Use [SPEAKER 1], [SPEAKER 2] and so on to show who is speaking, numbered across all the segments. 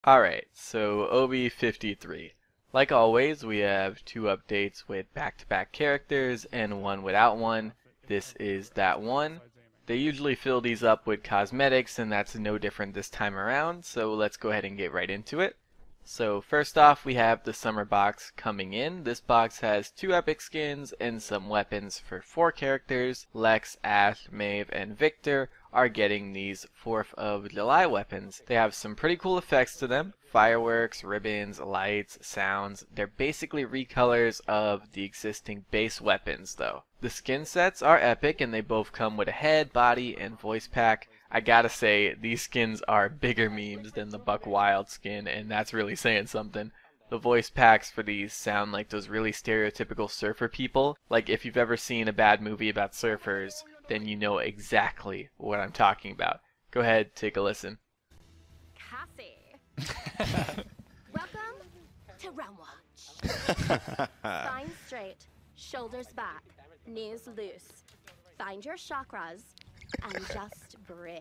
[SPEAKER 1] Alright, so OB53. Like always, we have two updates with back-to-back characters and one without one. This is that one. They usually fill these up with cosmetics, and that's no different this time around, so let's go ahead and get right into it. So first off, we have the summer box coming in. This box has 2 epic skins and some weapons for 4 characters. Lex, Ash, Maeve, and Victor are getting these 4th of July weapons. They have some pretty cool effects to them. Fireworks, ribbons, lights, sounds. They're basically recolors of the existing base weapons though. The skin sets are epic and they both come with a head, body, and voice pack. I gotta say, these skins are bigger memes than the Buck Wild skin, and that's really saying something. The voice packs for these sound like those really stereotypical surfer people. Like if you've ever seen a bad movie about surfers, then you know exactly what I'm talking about. Go ahead, take a listen.
[SPEAKER 2] Cassie. Welcome to Realm Watch. Spine straight, shoulders back, knees loose. Find your chakras and just breathe.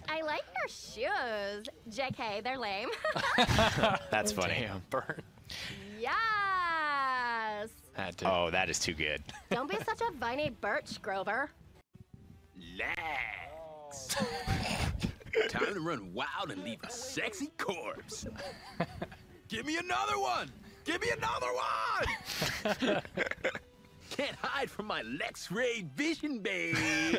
[SPEAKER 2] I like your shoes. JK, they're lame.
[SPEAKER 3] That's funny.
[SPEAKER 4] Damn, burn.
[SPEAKER 2] Yes.
[SPEAKER 3] Oh, that is too good.
[SPEAKER 2] Don't be such a viney birch, Grover.
[SPEAKER 5] Lex. Time to run wild and leave a sexy corpse. Give me another one! Give me another one! Can't hide from my Lex-Ray vision, babe.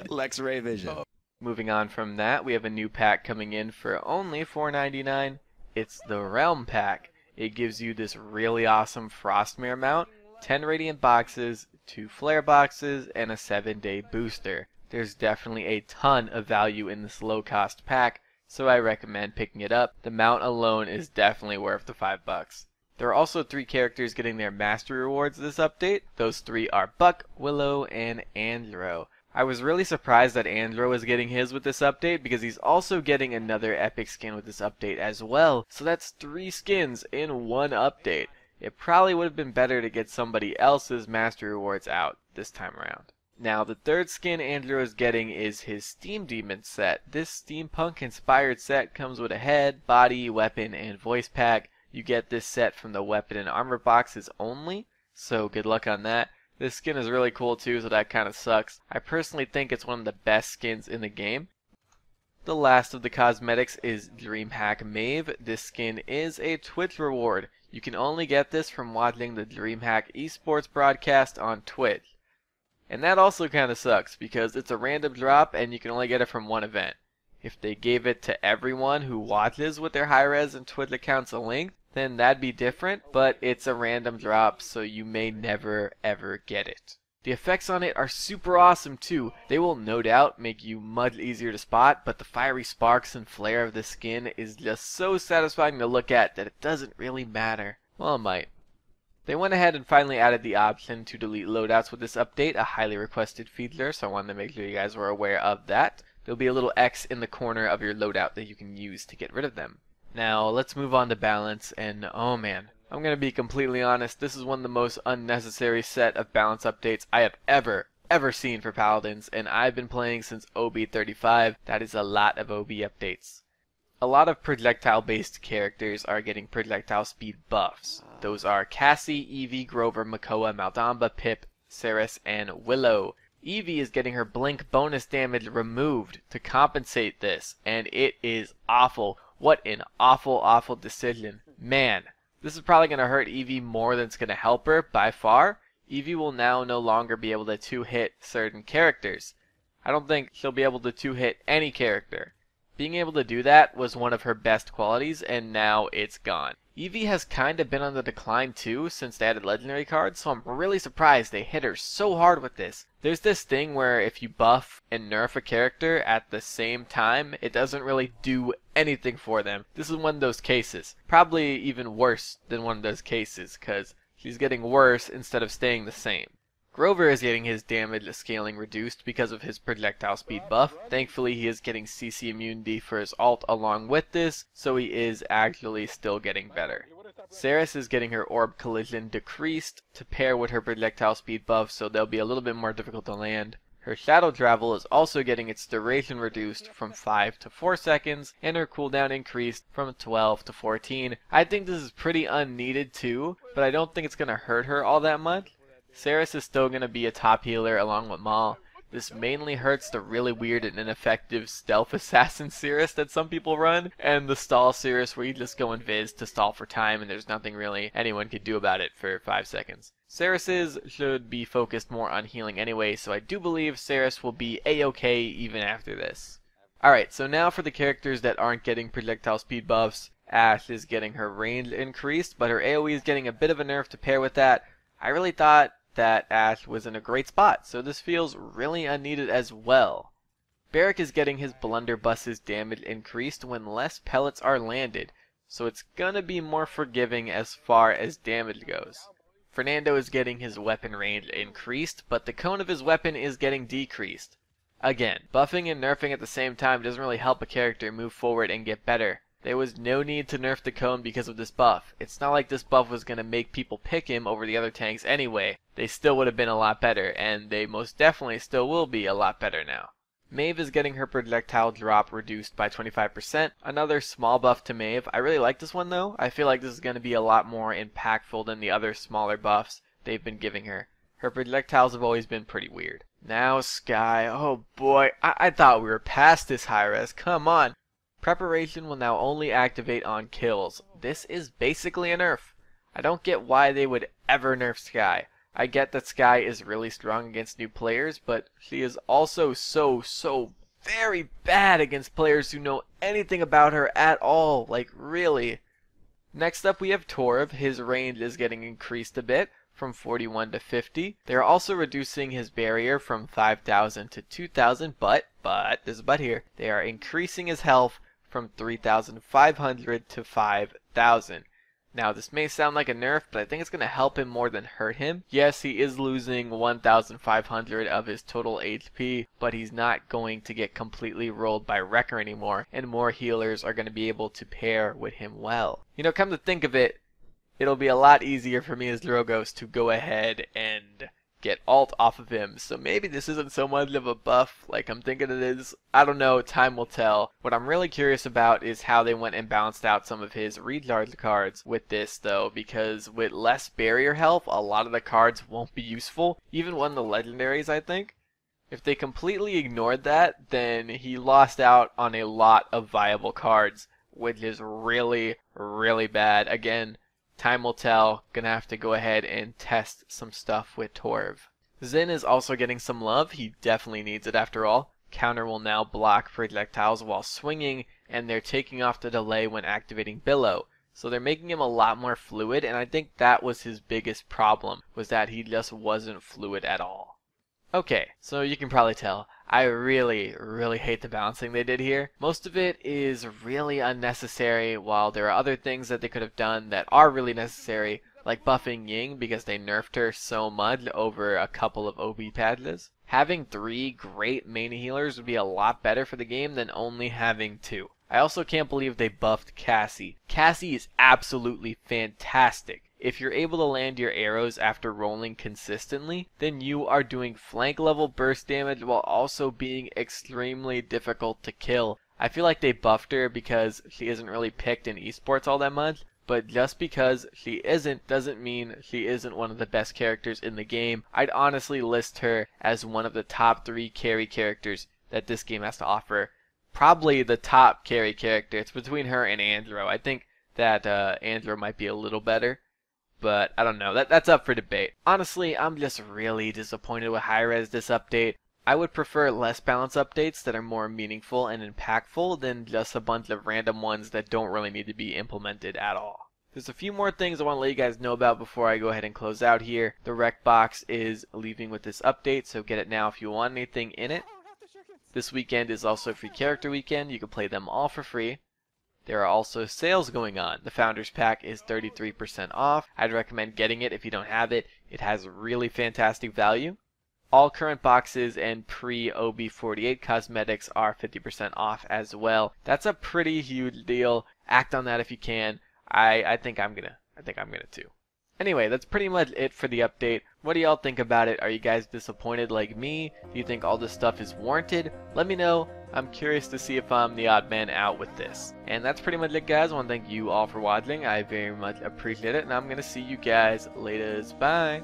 [SPEAKER 3] Lex-Ray vision.
[SPEAKER 1] Moving on from that, we have a new pack coming in for only $4.99. It's the Realm Pack. It gives you this really awesome Frostmere mount, 10 Radiant boxes, 2 Flare boxes, and a 7-day booster. There's definitely a ton of value in this low-cost pack, so I recommend picking it up. The mount alone is definitely worth the $5. There are also 3 characters getting their mastery rewards this update. Those 3 are Buck, Willow, and Andro. I was really surprised that Andro is getting his with this update because he's also getting another epic skin with this update as well. So that's 3 skins in one update. It probably would have been better to get somebody else's mastery rewards out this time around. Now the 3rd skin Andro is getting is his Steam Demon set. This steampunk inspired set comes with a head, body, weapon, and voice pack. You get this set from the weapon and armor boxes only, so good luck on that. This skin is really cool too, so that kind of sucks. I personally think it's one of the best skins in the game. The last of the cosmetics is Dreamhack Maeve. This skin is a Twitch reward. You can only get this from watching the Dreamhack esports broadcast on Twitch. And that also kind of sucks because it's a random drop and you can only get it from one event. If they gave it to everyone who watches with their high-res and Twitch accounts linked, then that'd be different, but it's a random drop, so you may never ever get it. The effects on it are super awesome too. They will no doubt make you much easier to spot, but the fiery sparks and flare of the skin is just so satisfying to look at that it doesn't really matter. Well, it might. They went ahead and finally added the option to delete loadouts with this update, a highly requested feature, so I wanted to make sure you guys were aware of that. There'll be a little X in the corner of your loadout that you can use to get rid of them. Now, let's move on to balance, and oh man, I'm going to be completely honest, this is one of the most unnecessary set of balance updates I have ever seen for Paladins, and I've been playing since OB35. That is a lot of OB updates. A lot of projectile-based characters are getting projectile speed buffs. Those are Cassie, Evie, Grover, Makoa, Maldamba, Pip, Ceres, and Willow. Evie is getting her blink bonus damage removed to compensate this, and it is awful. What an awful decision. Man, this is probably going to hurt Evie more than it's going to help her by far. Evie will now no longer be able to 2-hit certain characters. I don't think she'll be able to 2-hit any character. Being able to do that was one of her best qualities, and now it's gone. Evie has kind of been on the decline too since they added legendary cards, so I'm really surprised they hit her so hard with this. There's this thing where if you buff and nerf a character at the same time, it doesn't really do anything for them. This is one of those cases. Probably even worse than one of those cases, because she's getting worse instead of staying the same. Grover is getting his damage scaling reduced because of his projectile speed buff. Thankfully, he is getting CC immunity for his ult along with this, so he is actually still getting better. Ceres is getting her orb collision decreased to pair with her projectile speed buff, so they'll be a little bit more difficult to land. Her shadow travel is also getting its duration reduced from 5 to 4 seconds, and her cooldown increased from 12 to 14. I think this is pretty unneeded too, but I don't think it's going to hurt her all that much. Ceres is still going to be a top healer along with Maul. This mainly hurts the really weird and ineffective stealth assassin Ceres that some people run, and the stall Ceres where you just go invis to stall for time and there's nothing really anyone could do about it for 5 seconds. Ceres's should be focused more on healing anyway, so I do believe Ceres will be a-okay even after this. Alright, so now for the characters that aren't getting projectile speed buffs. Ashe is getting her range increased, but her AoE is getting a bit of a nerf to pair with that. I really thought that Ashe was in a great spot, so this feels really unneeded as well. Barrack is getting his blunderbuss's damage increased when less pellets are landed, so it's gonna be more forgiving as far as damage goes. Fernando is getting his weapon range increased, but the cone of his weapon is getting decreased. Again, buffing and nerfing at the same time doesn't really help a character move forward and get better. There was no need to nerf the cone because of this buff. It's not like this buff was going to make people pick him over the other tanks anyway. They still would have been a lot better, and they most definitely still will be a lot better now. Maeve is getting her projectile drop reduced by 25%. Another small buff to Maeve. I really like this one though. I feel like this is going to be a lot more impactful than the other smaller buffs they've been giving her. Her projectiles have always been pretty weird. Now Sky. Oh boy, I thought we were past this high res. Come on. Preparation will now only activate on kills. This is basically a nerf. I don't get why they would ever nerf Sky. I get that Sky is really strong against new players, but she is also so very bad against players who know anything about her at all. Like, really. Next up we have Torv. His range is getting increased a bit, from 41 to 50. They're also reducing his barrier from 5,000 to 2,000, but, there's a but here, they are increasing his health from 3,500 to 5,000. Now this may sound like a nerf, but I think it's going to help him more than hurt him. Yes, he is losing 1,500 of his total HP, but he's not going to get completely rolled by Wrecker anymore, and more healers are going to be able to pair with him well. You know, come to think of it, it'll be a lot easier for me as Drogos to go ahead and get ult off of him, so maybe this isn't so much of a buff like I'm thinking it is. I don't know, time will tell. What I'm really curious about is how they went and balanced out some of his recharge cards with this though, because with less barrier health, a lot of the cards won't be useful, even one of the legendaries I think. If they completely ignored that, then he lost out on a lot of viable cards, which is really bad. Again, time will tell. Gonna have to go ahead and test some stuff with Torv. Zin is also getting some love. He definitely needs it after all. Counter will now block projectiles while swinging, and they're taking off the delay when activating Billow. So they're making him a lot more fluid, and I think that was his biggest problem, was that he just wasn't fluid at all. Okay, so you can probably tell, I really hate the balancing they did here. Most of it is really unnecessary, while there are other things that they could have done that are really necessary, like buffing Ying because they nerfed her so much over a couple of OB patches. Having 3 great main healers would be a lot better for the game than only having 2. I also can't believe they buffed Cassie. Cassie is absolutely fantastic. If you're able to land your arrows after rolling consistently, then you are doing flank level burst damage while also being extremely difficult to kill. I feel like they buffed her because she isn't really picked in esports all that much, but just because she isn't doesn't mean she isn't one of the best characters in the game. I'd honestly list her as one of the top 3 carry characters that this game has to offer. Probably the top carry character. It's between her and Andro. I think that Andro might be a little better, but I don't know. That's up for debate. Honestly, I'm just really disappointed with high-res this update. I would prefer less balance updates that are more meaningful and impactful than just a bunch of random ones that don't really need to be implemented at all. There's a few more things I want to let you guys know about before I go ahead and close out here. The rec box is leaving with this update, so get it now if you want anything in it. This weekend is also free character weekend. You can play them all for free. There are also sales going on. The Founders Pack is 33% off. I'd recommend getting it if you don't have it. It has really fantastic value. All current boxes and pre-OB48 cosmetics are 50% off as well. That's a pretty huge deal. Act on that if you can. I think I'm gonna too. Anyway, that's pretty much it for the update. What do y'all think about it? Are you guys disappointed like me? Do you think all this stuff is warranted? Let me know. I'm curious to see if I'm the odd man out with this. And that's pretty much it, guys. I want to thank you all for watching. I very much appreciate it, and I'm going to see you guys later. Bye.